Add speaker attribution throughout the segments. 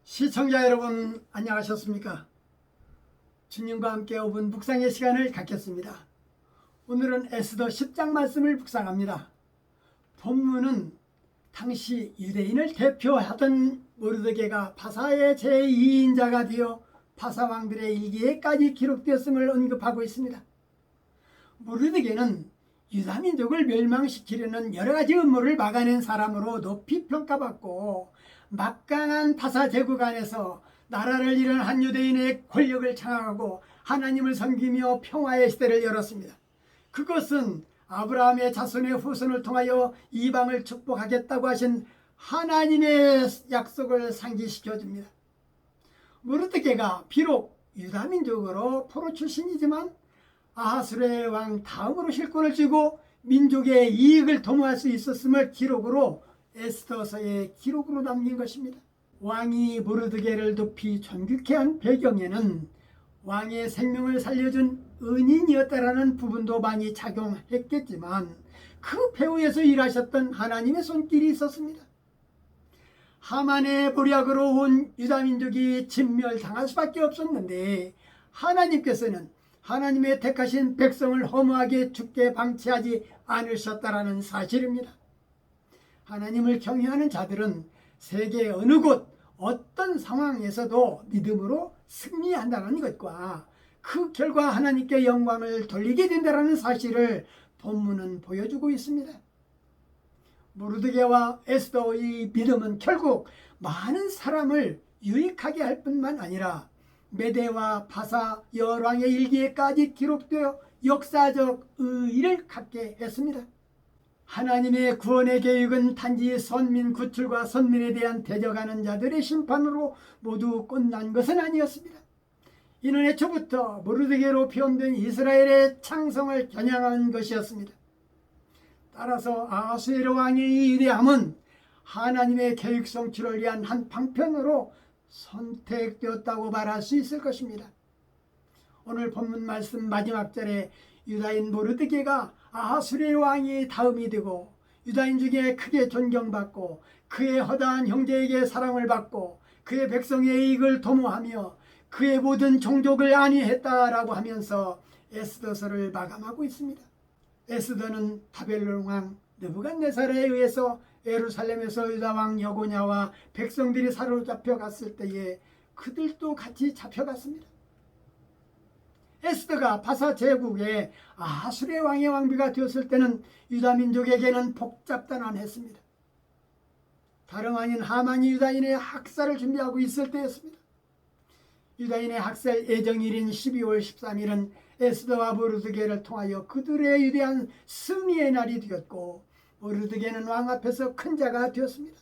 Speaker 1: 시청자 여러분 안녕하셨습니까? 주님과 함께 5분 묵상의 시간을 갖겠습니다. 오늘은 에스더 10장 말씀을 묵상합니다. 본문은 당시 유대인을 대표하던 모르드게가 바사의 제2인자가 되어 바사 왕들의 일기에까지 기록되었음을 언급하고 있습니다. 모르드게는 유다민족을 멸망시키려는 여러가지 음모를 막아낸 사람으로 높이 평가받고 막강한 바사 제국 안에서 나라를 잃은 한 유대인의 권력을 장악하고 하나님을 섬기며 평화의 시대를 열었습니다. 그것은 아브라함의 자손의 후손을 통하여 이방을 축복하겠다고 하신 하나님의 약속을 상기시켜줍니다. 모르드게가 비록 유다민족으로 포로 출신이지만 아하수르의 왕 다음으로 실권을 쥐고 민족의 이익을 도모할 수 있었음을 기록으로 에스더서의 기록으로 남긴 것입니다. 왕이 모르드게를 높이 존귀케 한 배경에는 왕의 생명을 살려준 은인이었다라는 부분도 많이 작용했겠지만 그 배후에서 일하셨던 하나님의 손길이 있었습니다. 하만의 모략으로 온 유다민족이 진멸당할 수밖에 없었는데 하나님께서는 하나님의 택하신 백성을 허무하게 죽게 방치하지 않으셨다라는 사실입니다. 하나님을 경외하는 자들은 세계 어느 곳 어떤 상황에서도 믿음으로 승리한다는 것과 그 결과 하나님께 영광을 돌리게 된다는 사실을 본문은 보여주고 있습니다. 모르드게와 에스더의 믿음은 결국 많은 사람을 유익하게 할 뿐만 아니라 메대와 바사 열왕의 일기에까지 기록되어 역사적 의의를 갖게 했습니다. 하나님의 구원의 계획은 단지 선민 구출과 선민에 대한 대적하는 자들의 심판으로 모두 끝난 것은 아니었습니다. 이는 애초부터 모르드게로 표현된 이스라엘의 창성을 겨냥한 것이었습니다. 따라서 아하수에로 왕의 위대함은 하나님의 계획 성취를 위한 한 방편으로 선택되었다고 말할 수 있을 것입니다. 오늘 본문 말씀 마지막 절에 유다인 모르드게가 아하수르의 왕이 다음이 되고 유다인 중에 크게 존경받고 그의 허다한 형제에게 사랑을 받고 그의 백성의 이익을 도모하며 그의 모든 종족을 안위했다라고 하면서 에스더서를 마감하고 있습니다. 에스더는 바벨론 왕 느부갓네살에 의해서 예루살렘에서 유다 왕 여고냐와 백성들이 사로잡혀 갔을 때에 그들도 같이 잡혀갔습니다. 에스더가 바사 제국의 아하수르의 왕의 왕비가 되었을 때는 유다 민족에게는 복잡단안했습니다. 다름 아닌 하만이 유다인의 학살을 준비하고 있을 때였습니다. 유다인의 학살 예정일인 12월 13일은 에스더와 모르드게를 통하여 그들의 위대한 승리의 날이 되었고 모르드게는 왕 앞에서 큰 자가 되었습니다.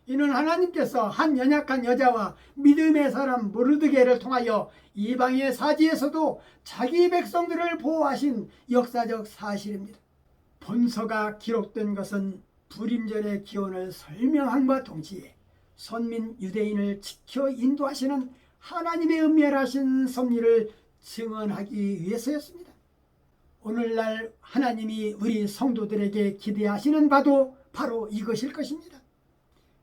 Speaker 1: 이는 하나님께서 한 연약한 여자와 믿음의 사람 모르드게를 통하여 이방의 사지에서도 자기 백성들을 보호하신 역사적 사실입니다. 본서가 기록된 것은 불임절의 기원을 설명함과 동시에 선민 유대인을 지켜 인도하시는 하나님의 은밀하신 섭리를 증언하기 위해서였습니다. 오늘날 하나님이 우리 성도들에게 기대하시는 바도 바로 이것일 것입니다.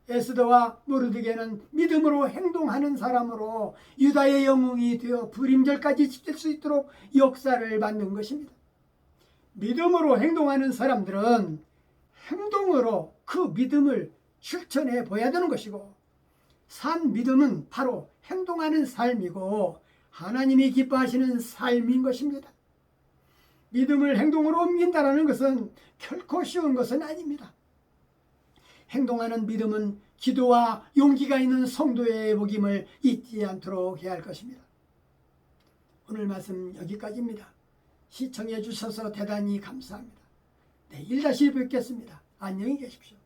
Speaker 1: 에스더와 모르드게는 믿음으로 행동하는 사람으로 유다의 영웅이 되어 불임절까지 지킬 수 있도록 역사를 만든 것입니다. 믿음으로 행동하는 사람들은 행동으로 그 믿음을 실천해 보여야 되는 것이고 산 믿음은 바로 행동하는 삶이고 하나님이 기뻐하시는 삶인 것입니다. 믿음을 행동으로 옮긴다는 것은 결코 쉬운 것은 아닙니다. 행동하는 믿음은 기도와 용기가 있는 성도의 복임을 잊지 않도록 해야 할 것입니다. 오늘 말씀 여기까지입니다. 시청해 주셔서 대단히 감사합니다. 내일 다시 뵙겠습니다. 안녕히 계십시오.